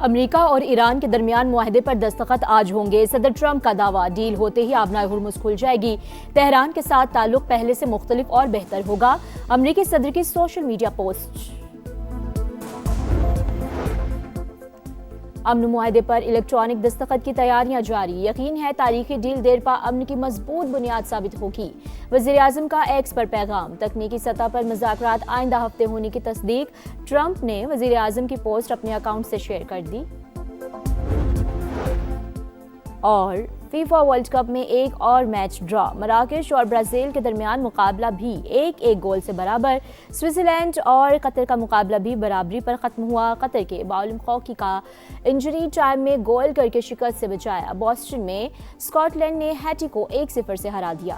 امریکہ اور ایران کے درمیان معاہدے پر دستخط آج ہوں گے۔ صدر ٹرمپ کا دعویٰ، ڈیل ہوتے ہی آبنائے ہرمز کھل جائے گی۔ تہران کے ساتھ تعلق پہلے سے مختلف اور بہتر ہوگا۔ امریکی صدر کی سوشل میڈیا پوسٹ۔ امن معاہدے پر الیکٹرانک دستخط کی تیاریاں جاری، یقین ہے تاریخی ڈیل دیر پا امن کی مضبوط بنیاد ثابت ہوگی۔ وزیراعظم کا ایکس پر پیغام، تکنیکی سطح پر مذاکرات آئندہ ہفتے ہونے کی تصدیق۔ ٹرمپ نے وزیراعظم کی پوسٹ اپنے اکاؤنٹ سے شیئر کر دی۔ اور فیفا ورلڈ کپ میں ایک اور میچ ڈرا، مراکش اور برازیل کے درمیان مقابلہ بھی 1-1 گول سے برابر۔ سوئٹزرلینڈ اور قطر کا مقابلہ بھی برابری پر ختم ہوا۔ قطر کے باولم خوکی کا انجری ٹائم میں گول کر کے شکست سے بچایا۔ بوسٹن میں اسکاٹ لینڈ نے ہیٹی کو 1-0 سے ہرا دیا۔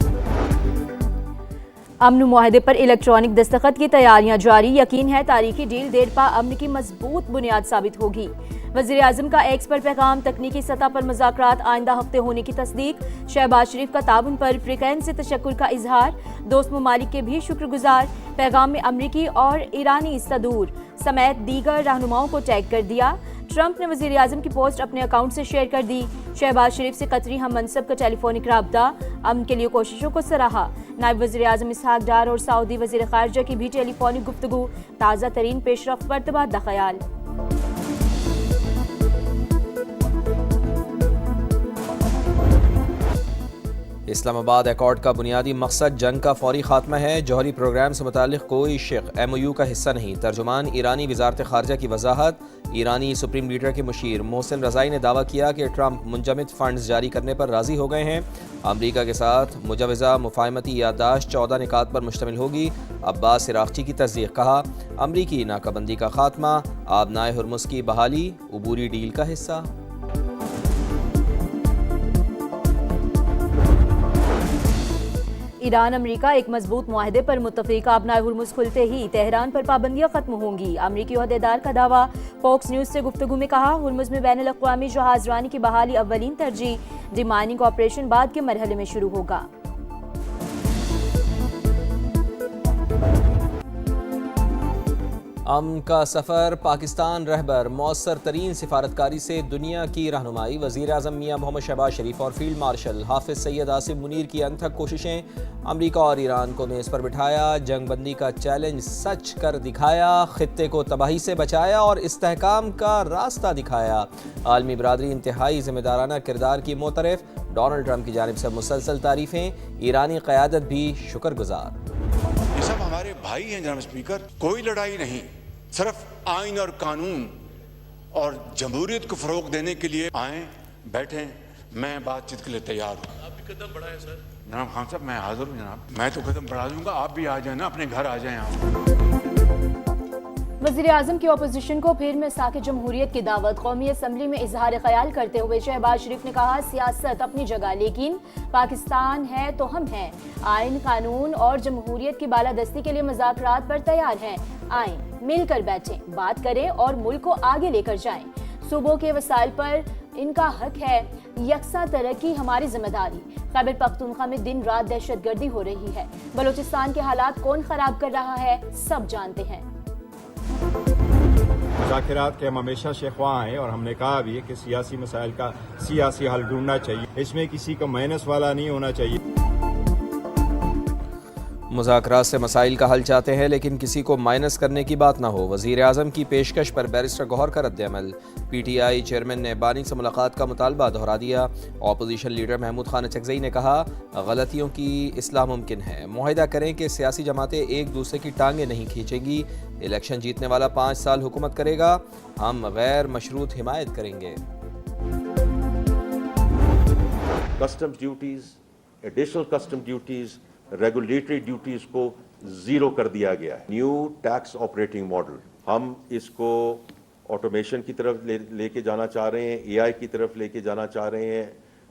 امن معاہدے پر الیکٹرانک دستخط کی تیاریاں جاری، یقین ہے تاریخی ڈیل دیر پا امن کی مضبوط بنیاد ثابت ہوگی۔ وزیراعظم کا ایکس پر پیغام، تکنیکی سطح پر مذاکرات آئندہ ہفتے ہونے کی تصدیق۔ شہباز شریف کا تعاون پر فریقین سے تشکر کا اظہار، دوست ممالک کے بھی شکر گزار۔ پیغام میں امریکی اور ایرانی صدور سمیت دیگر رہنماؤں کو ٹیگ کر دیا۔ ٹرمپ نے وزیراعظم کی پوسٹ اپنے اکاؤنٹ سے شیئر کر دی۔ شہباز شریف سے قطری ہم منصب کا ٹیلی فونک رابطہ، امن کے لیے کوششوں کو سراہا۔ نائب وزیراعظم اسحاق ڈار اور سعودی وزیر خارجہ کی بھی ٹیلی فونک گفتگو، تازہ ترین پیش رفت پر تبادلہ خیال۔ اسلام آباد ایکارڈ کا بنیادی مقصد جنگ کا فوری خاتمہ ہے، جوہری پروگرام سے متعلق کوئی شق ایم او یو کا حصہ نہیں۔ ترجمان ایرانی وزارت خارجہ کی وضاحت۔ ایرانی سپریم لیڈر کے مشیر محسن رضائی نے دعویٰ کیا کہ ٹرمپ منجمد فنڈز جاری کرنے پر راضی ہو گئے ہیں۔ امریکہ کے ساتھ مجوزہ مفاہمتی یادداشت 14 نکات پر مشتمل ہوگی۔ عباس عراقچی کی تصدیق، کہا امریکی ناکہ بندی کا خاتمہ، آبنائے ہرمز کی بحالی عبوری ڈیل کا حصہ۔ ایران امریکہ ایک مضبوط معاہدے پر متفق، آبنائے ہرمز کھلتے ہی تہران پر پابندیاں ختم ہوں گی۔ امریکی عہدیدار کا دعویٰ، فوکس نیوز سے گفتگو میں کہا ہرمز میں بین الاقوامی جہاز رانی کی بحالی اولین ترجیح، ڈی مائننگ آپریشن بعد کے مرحلے میں شروع ہوگا۔ امن کا سفر، پاکستان رہبر مؤثر ترین سفارتکاری سے دنیا کی رہنمائی۔ وزیر اعظم میاں محمد شہباز شریف اور فیلڈ مارشل حافظ سید آصف منیر کی انتھک کوششیں، امریکہ اور ایران کو میز پر بٹھایا، جنگ بندی کا چیلنج سچ کر دکھایا، خطے کو تباہی سے بچایا اور استحکام کا راستہ دکھایا۔ عالمی برادری انتہائی ذمہ دارانہ کردار کی معترف، ڈونلڈ ٹرمپ کی جانب سے مسلسل تعریفیں، ایرانی قیادت بھی شکر گزار۔ یہ سب ہمارے بھائی ہیں جناب اسپیکر، کوئی لڑائی نہیں، صرف آئین اور قانون اور جمہوریت کو فروغ دینے کے لیے آئیں، بیٹھیں، میں بات چیت کے لیے تیار ہوں۔ آپ بھی قدم بڑھائیں سر۔ جناب خان صاحب میں حاضر ہوں جناب، میں تو قدم بڑھا دوں گا، آپ بھی آ جائیں نا، اپنے گھر آ جائیں آپ۔ وزیر اعظم کی اپوزیشن کو پھر مساک جمہوریت کی دعوت، قومی اسمبلی میں اظہار خیال کرتے ہوئے شہباز شریف نے کہا سیاست اپنی جگہ لیکن پاکستان ہے تو ہم ہیں، آئین قانون اور جمہوریت کی بالادستی کے لیے مذاکرات پر تیار ہیں، آئیں مل کر بیٹھیں، بات کریں اور ملک کو آگے لے کر جائیں، صوبوں کے وسائل پر ان کا حق ہے، یکساں ترقی ہماری ذمہ داری۔ خیبر پختونخوا میں دن رات دہشت گردی ہو رہی ہے، بلوچستان کے حالات کون خراب کر رہا ہے سب جانتے ہیں۔ مذاکرات کے ہم ہمیشہ شیخواں ہیں اور ہم نے کہا بھی ہے کہ سیاسی مسائل کا سیاسی حل ڈھونڈنا چاہیے، اس میں کسی کو مائنس والا نہیں ہونا چاہیے۔ مذاکرات سے مسائل کا حل چاہتے ہیں لیکن کسی کو مائنس کرنے کی بات نہ ہو، وزیر اعظم کی پیشکش پر بیرسٹر گوہر کا رد عمل۔ پی ٹی آئی چیئرمین نے بانی سے ملاقات کا مطالبہ دہرا دیا۔ اپوزیشن لیڈر محمود خان اچکزئی نے کہا غلطیوں کی اصلاح ممکن ہے، معاہدہ کریں کہ سیاسی جماعتیں ایک دوسرے کی ٹانگیں نہیں کھینچیں گی، الیکشن جیتنے والا 5 سال حکومت کرے گا، ہم غیر مشروط حمایت کریں گے۔ Customs duties, additional custom duties, regulatory duties کو زیرو کر دیا گیا ہے۔ نیو ٹیکس آپریٹنگ ماڈل، ہم اس کو آٹومیشن کی طرف لے کے جانا چاہ رہے ہیں، اے آئی کی طرف لے کے جانا چاہ رہے ہیں،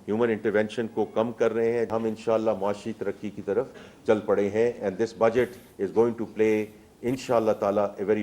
ہیومن انٹرونشن کو کم کر رہے ہیں، ہم انشاءاللہ معاشی ترقی کی طرف چل پڑے ہیں، and this budget is going to play انشاءاللہ تعالی اے ویری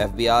FBI